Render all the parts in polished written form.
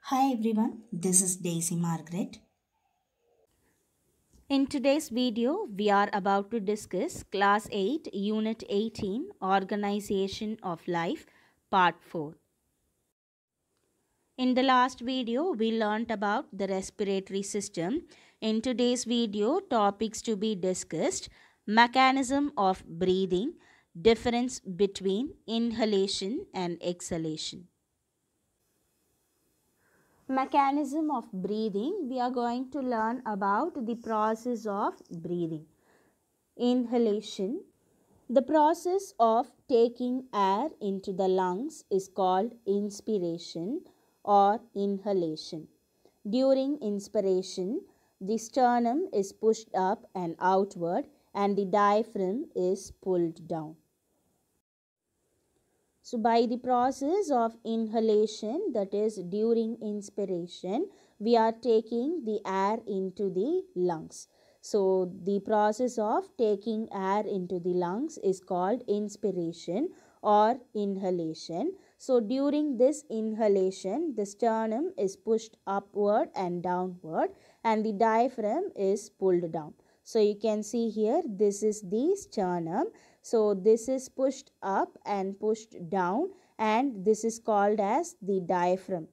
Hi everyone, this is Daisy Margaret. In today's video, we are about to discuss Class 8, Unit 18, Organization of Life, Part 4. In the last video, we learnt about the respiratory system. In today's video, topics to be discussed: mechanism of breathing, difference between inhalation and exhalation. Mechanism of breathing, we are going to learn about the process of breathing. Inhalation. The process of taking air into the lungs is called inspiration or inhalation. During inspiration, the sternum is pushed up and outward and the diaphragm is pulled down. So, by the process of inhalation, that is during inspiration, we are taking the air into the lungs. So, the process of taking air into the lungs is called inspiration or inhalation. So, during this inhalation, the sternum is pushed upward and downward, and the diaphragm is pulled down. So, you can see here, this is the sternum. So, this is pushed up and pushed down, and this is called as the diaphragm.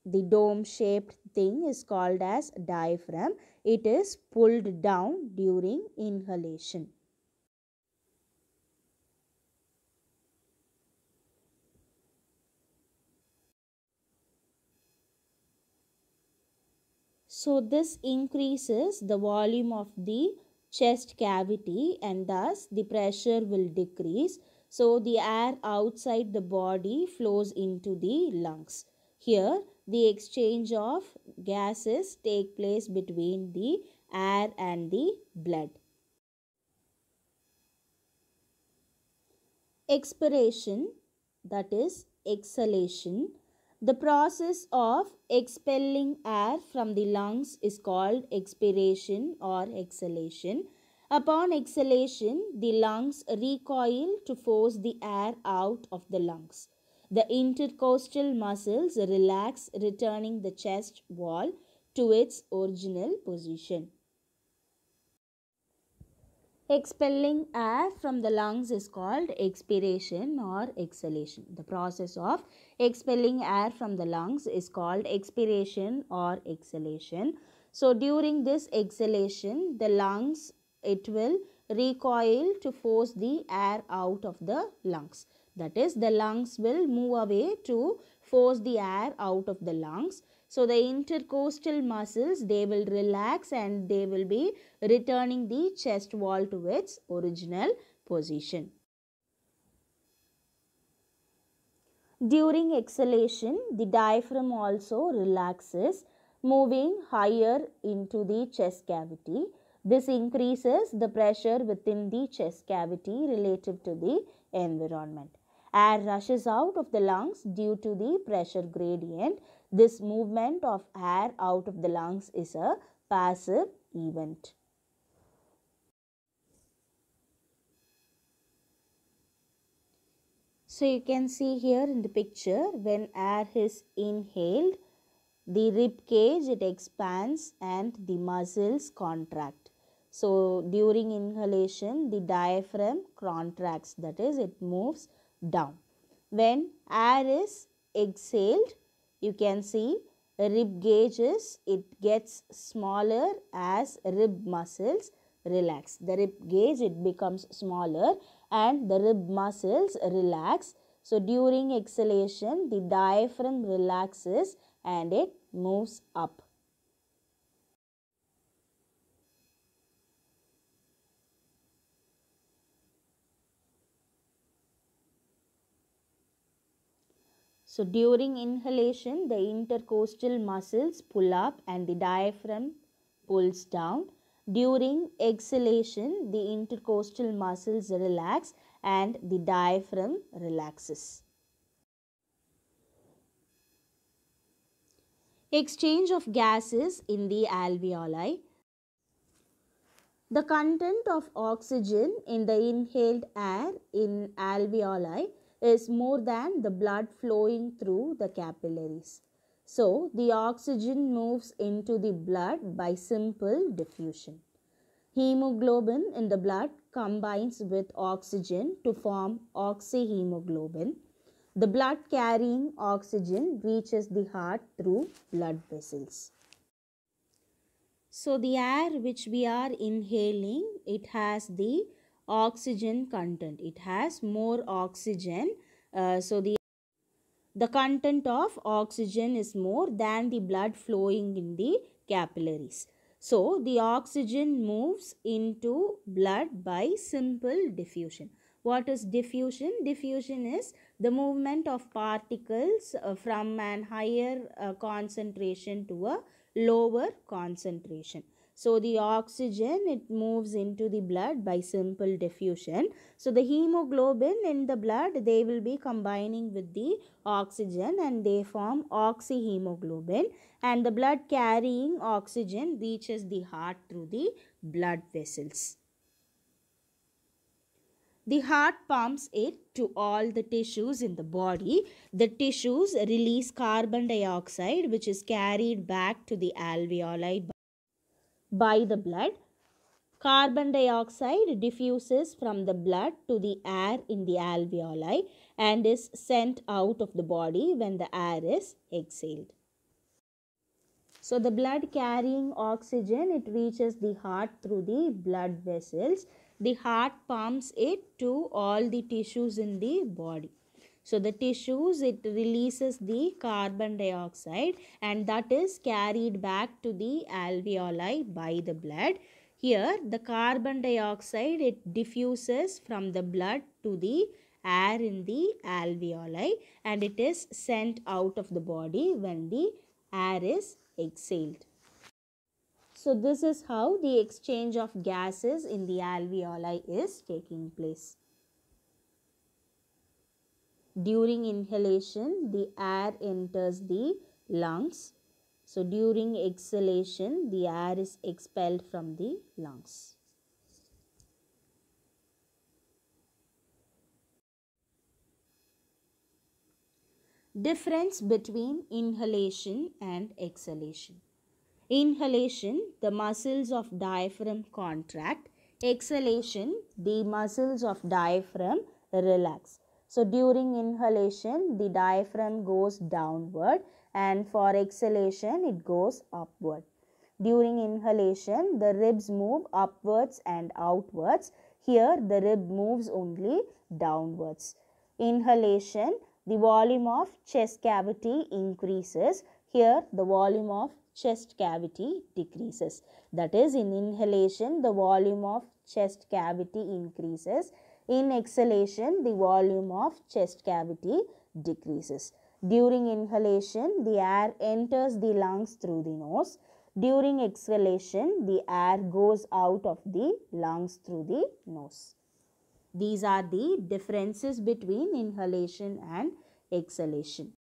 The dome shaped thing is called as diaphragm. It is pulled down during inhalation. So, this increases the volume of the chest cavity and thus the pressure will decrease. So, the air outside the body flows into the lungs. Here, the exchange of gases take place between the air and the blood. Expiration, that is exhalation. The process of expelling air from the lungs is called expiration or exhalation. Upon exhalation, the lungs recoil to force the air out of the lungs. The intercostal muscles relax, returning the chest wall to its original position. Expelling air from the lungs is called expiration or exhalation. The process of expelling air from the lungs is called expiration or exhalation. So during this exhalation, the lungs, it will recoil to force the air out of the lungs. That is, the lungs will move away to force the air out of the lungs. So the intercostal muscles, they will relax and they will be returning the chest wall to its original position. During exhalation, the diaphragm also relaxes, moving higher into the chest cavity. This increases the pressure within the chest cavity relative to the environment. Air rushes out of the lungs due to the pressure gradient. This movement of air out of the lungs is a passive event. So you can see here in the picture, when air is inhaled, the rib cage it expands and the muscles contract. So during inhalation, the diaphragm contracts, that is, it moves down. When air is exhaled, you can see rib gauges, it gets smaller as rib muscles relax. The rib gauge, it becomes smaller and the rib muscles relax. So during exhalation, the diaphragm relaxes and it moves up. So during inhalation, the intercostal muscles pull up and the diaphragm pulls down. During exhalation, the intercostal muscles relax and the diaphragm relaxes. Exchange of gases in the alveoli. The content of oxygen in the inhaled air in alveoli is more than the blood flowing through the capillaries. So the oxygen moves into the blood by simple diffusion. Hemoglobin in the blood combines with oxygen to form oxyhemoglobin. The blood carrying oxygen reaches the heart through blood vessels. So the air which we are inhaling, it has the oxygen content. It has more oxygen. So the content of oxygen is more than the blood flowing in the capillaries. So the oxygen moves into blood by simple diffusion. What is diffusion? Diffusion is the movement of particles from an higher concentration to a lower concentration. So the oxygen, it moves into the blood by simple diffusion. So the hemoglobin in the blood, they will be combining with the oxygen and they form oxyhemoglobin, and the blood carrying oxygen reaches the heart through the blood vessels. The heart pumps it to all the tissues in the body. The tissues release carbon dioxide, which is carried back to the alveoli by the blood. Carbon dioxide diffuses from the blood to the air in the alveoli and is sent out of the body when the air is exhaled. So the blood carrying oxygen, it reaches the heart through the blood vessels. The heart pumps it to all the tissues in the body. So the tissues, it releases the carbon dioxide and that is carried back to the alveoli by the blood. Here the carbon dioxide, it diffuses from the blood to the air in the alveoli and it is sent out of the body when the air is exhaled. So this is how the exchange of gases in the alveoli is taking place. During inhalation, the air enters the lungs. So during exhalation, the air is expelled from the lungs. Difference between inhalation and exhalation. Inhalation, the muscles of diaphragm contract. Exhalation, the muscles of diaphragm relax. So during inhalation, the diaphragm goes downward and for exhalation, it goes upward. During inhalation, the ribs move upwards and outwards. Here, the rib moves only downwards. Inhalation, the volume of chest cavity increases. Here, the volume of chest cavity decreases. That is, in inhalation, the volume of chest cavity increases. In exhalation, the volume of chest cavity decreases. During inhalation, the air enters the lungs through the nose. During exhalation, the air goes out of the lungs through the nose. These are the differences between inhalation and exhalation.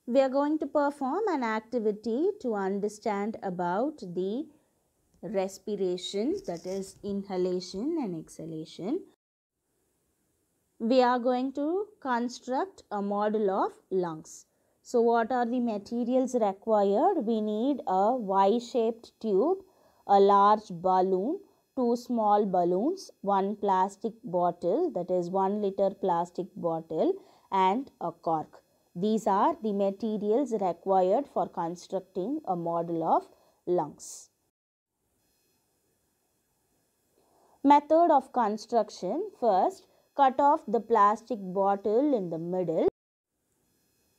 We are going to perform an activity to understand about the respiration, that is inhalation and exhalation. We are going to construct a model of lungs. So what are the materials required? We need a Y-shaped tube, a large balloon, 2 small balloons, 1 plastic bottle, that is 1 liter plastic bottle, and a cork. These are the materials required for constructing a model of lungs. Method of construction. First, cut off the plastic bottle in the middle.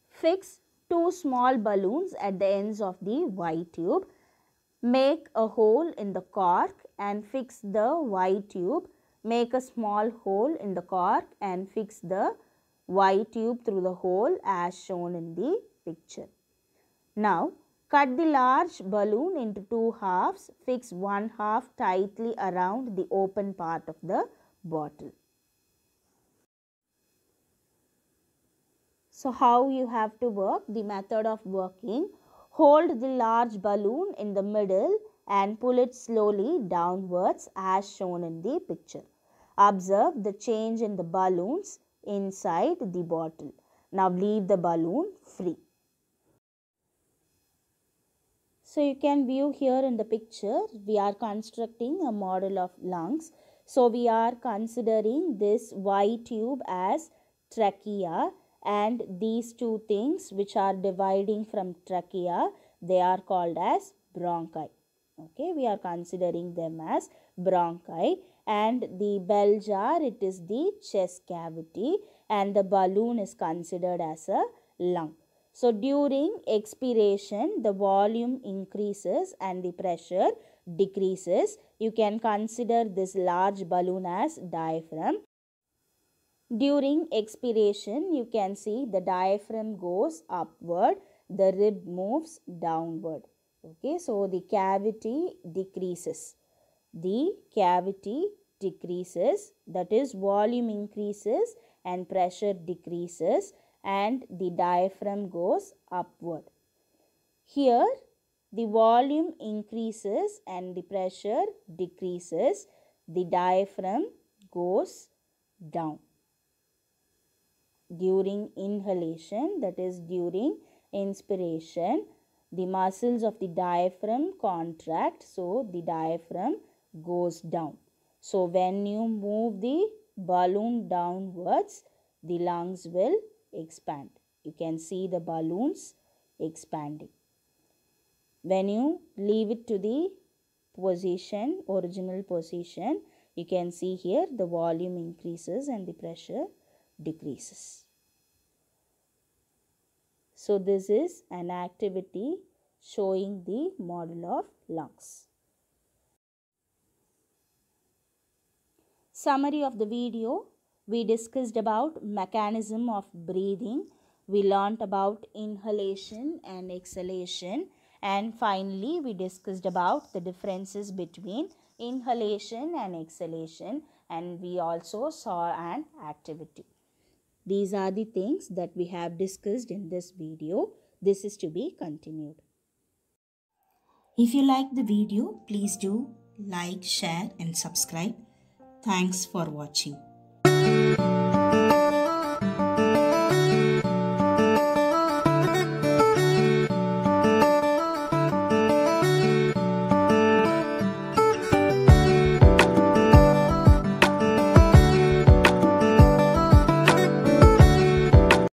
Fix 2 small balloons at the ends of the Y tube. Make a hole in the cork and fix the Y tube. Make a small hole in the cork and fix the Y tube through the hole as shown in the picture. Now, cut the large balloon into 2 halves. Fix one half tightly around the open part of the bottle. So, how you have to work? The method of working. Hold the large balloon in the middle and pull it slowly downwards as shown in the picture. Observe the change in the balloons inside the bottle. Now leave the balloon free. So you can view here in the picture, we are constructing a model of lungs. So we are considering this Y tube as trachea, and these two things which are dividing from trachea, they are called as bronchi. Okay, we are considering them as bronchi, and the bell jar, it is the chest cavity, and the balloon is considered as a lung. So during expiration, the volume increases and the pressure decreases. You can consider this large balloon as diaphragm. During expiration, you can see the diaphragm goes upward, the rib moves downward. Okay, so the cavity decreases. The cavity decreases, that is, volume increases and pressure decreases, and the diaphragm goes upward. Here, the volume increases and the pressure decreases, the diaphragm goes down. During inhalation, that is during inspiration, the muscles of the diaphragm contract, so the diaphragm goes down. So when you move the balloon downwards, the lungs will expand. You can see the balloons expanding. When you leave it to the position, original position, you can see here the volume increases and the pressure decreases. So this is an activity showing the model of lungs. Summary of the video, we discussed about mechanism of breathing, we learnt about inhalation and exhalation, and finally we discussed about the differences between inhalation and exhalation, and we also saw an activity. These are the things that we have discussed in this video. This is to be continued. If you like the video, please do like, share and subscribe. Thanks for watching.